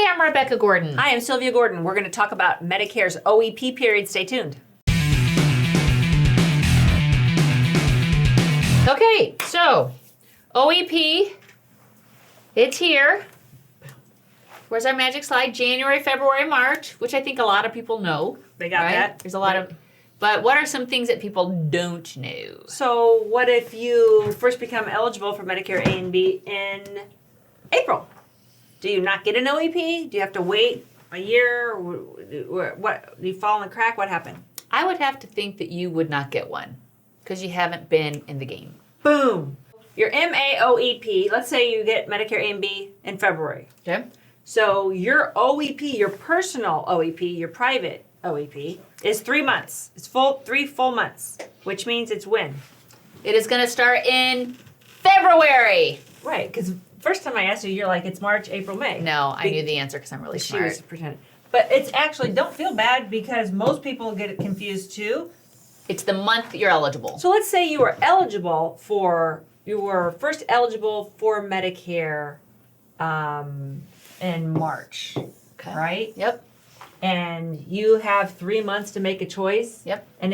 Hi, I'm Rebecca Gordon. Hi, I'm Sylvia Gordon. We're going to talk about Medicare's OEP period. Stay tuned. Okay, so OEP, it's here. Where's our magic slide? January, February, March, which I think a lot of people know. They got that? There's a lot of, but what are some things that people don't know? So what if you first become eligible for Medicare A and B in April? Do you not get an OEP? Do you have to wait a year? What? Do you fall in the crack? What happened? I would have to think that you would not get one because you haven't been in the game. Boom. Your MAOEP, let's say you get Medicare A and B in February. Okay. So your OEP, your personal OEP, your private OEP, is 3 months. It's 3 full months, which means it's when? It is going to start in February. Right, because first time I asked you, you're like, it's March, April, May. No, I knew the answer because I'm really She smart. was pretending. But it's actually, don't feel bad because most people get it confused too. It's the month you're eligible. So let's say you were first eligible for Medicare in March, Okay. right? Yep. And you have 3 months to make a choice. Yep. And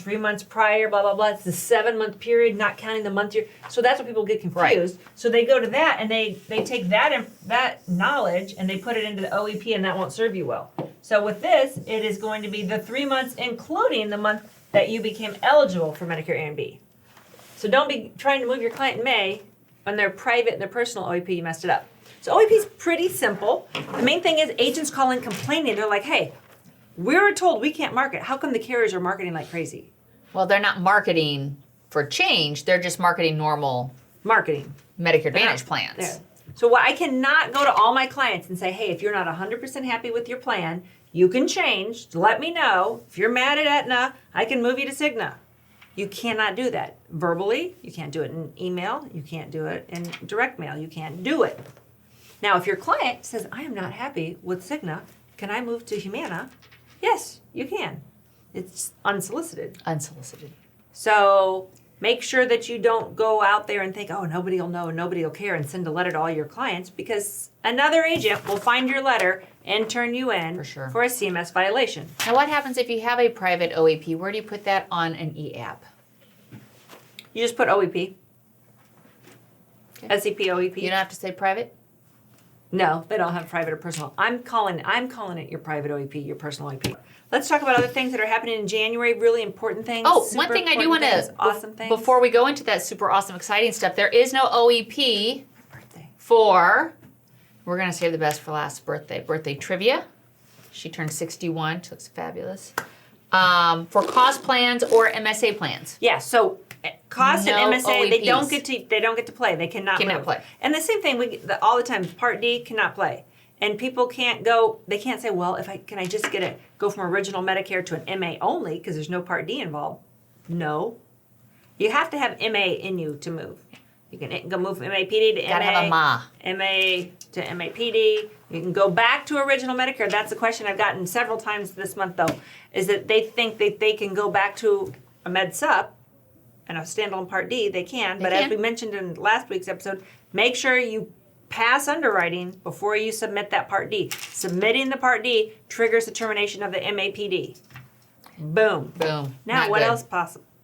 3 months prior, blah, blah, blah. It's the 7-month period, not counting the month year. So that's what people get confused. Right. So they go to that and they take that knowledge and they put it into the OEP and that won't serve you well. So with this, it is going to be the 3 months, including the month that you became eligible for Medicare A and B. So don't be trying to move your client in May on their private and their personal OEP, you messed it up. So OEP is pretty simple. The main thing is agents call in complaining. They're like, hey, we were told we can't market. How come the carriers are marketing like crazy? Well, they're not marketing for change. They're just marketing normal Marketing. Medicare Advantage plans. There. So I cannot go to all my clients and say, hey, if you're not 100% happy with your plan, you can change. Let me know. If you're mad at Aetna, I can move you to Cigna. You cannot do that verbally. You can't do it in email. You can't do it in direct mail. You can't do it. Now, if your client says, I am not happy with Cigna, can I move to Humana? Yes, you can. It's unsolicited. Unsolicited. So make sure that you don't go out there and think, oh, nobody will know, nobody will care, and send a letter to all your clients, because another agent will find your letter and turn you in for a CMS violation. Now, what happens if you have a private OEP? Where do you put that on an e-app? You just put OEP. SEP OEP. You don't have to say private? No, they don't have private or personal. I'm calling it your private OEP, your personal OEP. Let's talk about other things that are happening in January, really important things. Oh, one thing I do want to, awesome things. Before we go into that super awesome, exciting stuff, there is no OEP for, we're going to save the best for last, birthday trivia. She turned 61, she looks fabulous. For cost plans or MSA plans. Yeah, so cost and MSA, OEPs. they don't get to play. They cannot move. Play. And the same thing all the time. Part D cannot play, and people can't go. They can't say, well, can I just go from original Medicare to an MA only because there's no Part D involved. No, you have to have MA in you to move. You can go move from MAPD to Gotta have a MA. MA to MAPD. You can go back to original Medicare. That's a question I've gotten several times this month, though, is that they think that they can go back to a Med Sup and a standalone Part D. They can, but as we mentioned in last week's episode, make sure you pass underwriting before you submit that Part D. Submitting the Part D triggers the termination of the MAPD. Boom. Boom. Now, Not what good. else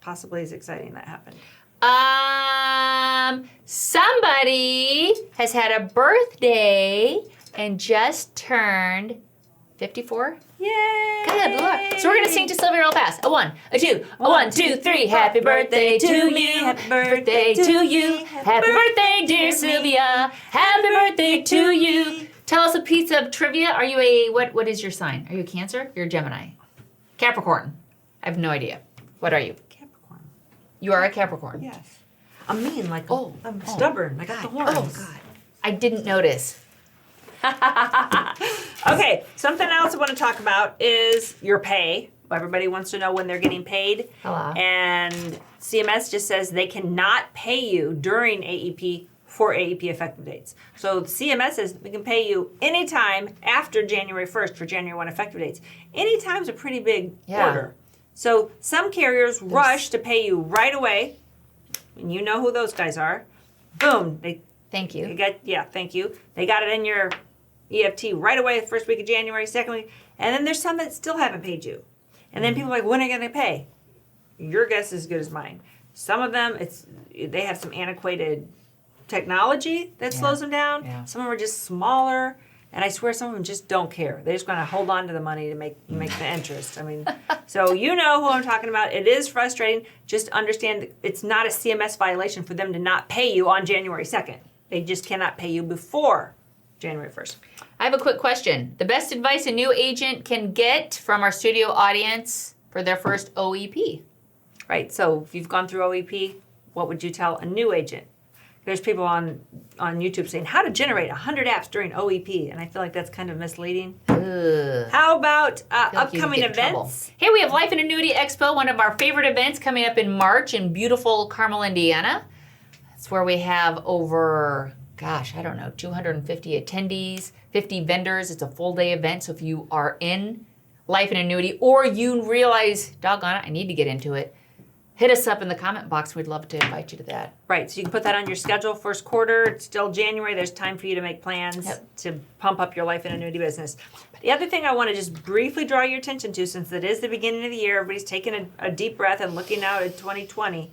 possibly is exciting that happened? Somebody has had a birthday and just turned 54. Yay! Good Lord. So we're going to sing to Sylvia real fast. A 1, a 2, a 1, 2, 3. Happy birthday to you. Happy birthday to you. Happy birthday, dear Sylvia. Happy birthday to you. Tell us a piece of trivia. Are you what is your sign? Are you a Cancer? You're a Gemini. Capricorn. I have no idea. What are you? Capricorn. You are a Capricorn. Yes. I'm mean, like I'm oh, stubborn. I got the horns. Oh, God. I didn't notice. Okay, something else I want to talk about is your pay. Everybody wants to know when they're getting paid. Hello. And CMS just says they cannot pay you during AEP for AEP effective dates. So CMS says we can pay you anytime after January 1st for January 1 effective dates. Anytime's a pretty big order. So some carriers rush to pay you right away, and you know who those guys are. Boom. Thank you. Thank you. They got it in your EFT right away the first week of January, second week. And then there's some that still haven't paid you. And then people are like, when are you going to pay? Your guess is as good as mine. Some of them, they have some antiquated technology that slows them down. Yeah. Some of them are just smaller. And I swear some of them just don't care. They're just going to hold on to the money to make the interest. I mean, so you know who I'm talking about. It is frustrating. Just understand that it's not a CMS violation for them to not pay you on January 2nd. They just cannot pay you before January 1st. I have a quick question. The best advice a new agent can get from our studio audience for their first OEP. Right. So if you've gone through OEP, what would you tell a new agent? There's people on YouTube saying how to generate 100 apps during OEP, and I feel like that's kind of misleading. Ugh. How about Like you upcoming get in trouble. events? Hey, we have Life and Annuity Expo, one of our favorite events coming up in March in beautiful Carmel, Indiana. That's where we have over, 250 attendees, 50 vendors. It's a full day event. So if you are in life and annuity or you realize, doggone it, I need to get into it, hit us up in the comment box. We'd love to invite you to that. Right, so you can put that on your schedule. First quarter, it's still January. There's time for you to make plans to pump up your life and annuity business. The other thing I want to just briefly draw your attention to, since it is the beginning of the year, everybody's taking a deep breath and looking out at 2020,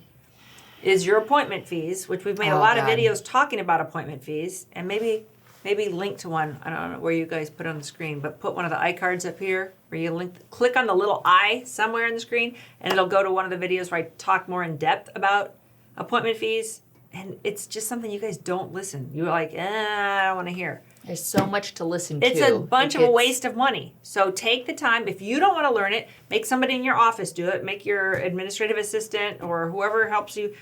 is your appointment fees, which we've made a lot of videos talking about appointment fees, and maybe link to one. I don't know where you guys put it on the screen, but put one of the iCards up here where you click on the little I somewhere on the screen, and it'll go to one of the videos where I talk more in depth about appointment fees. And it's just something you guys don't listen. You're like, I don't want to hear. There's so much to listen to. It's a bunch of a waste of money. So take the time. If you don't want to learn it, make somebody in your office do it. Make your administrative assistant or whoever helps you.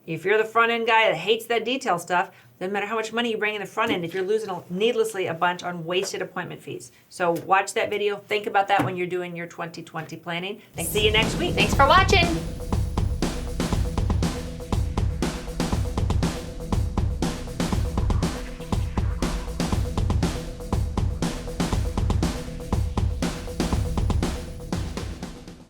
If you're the front end guy that hates that detail stuff, doesn't matter how much money you bring in the front end if you're losing needlessly a bunch on wasted appointment fees. So watch that video. Think about that when you're doing your 2020 planning. See you next week. Thanks for watching.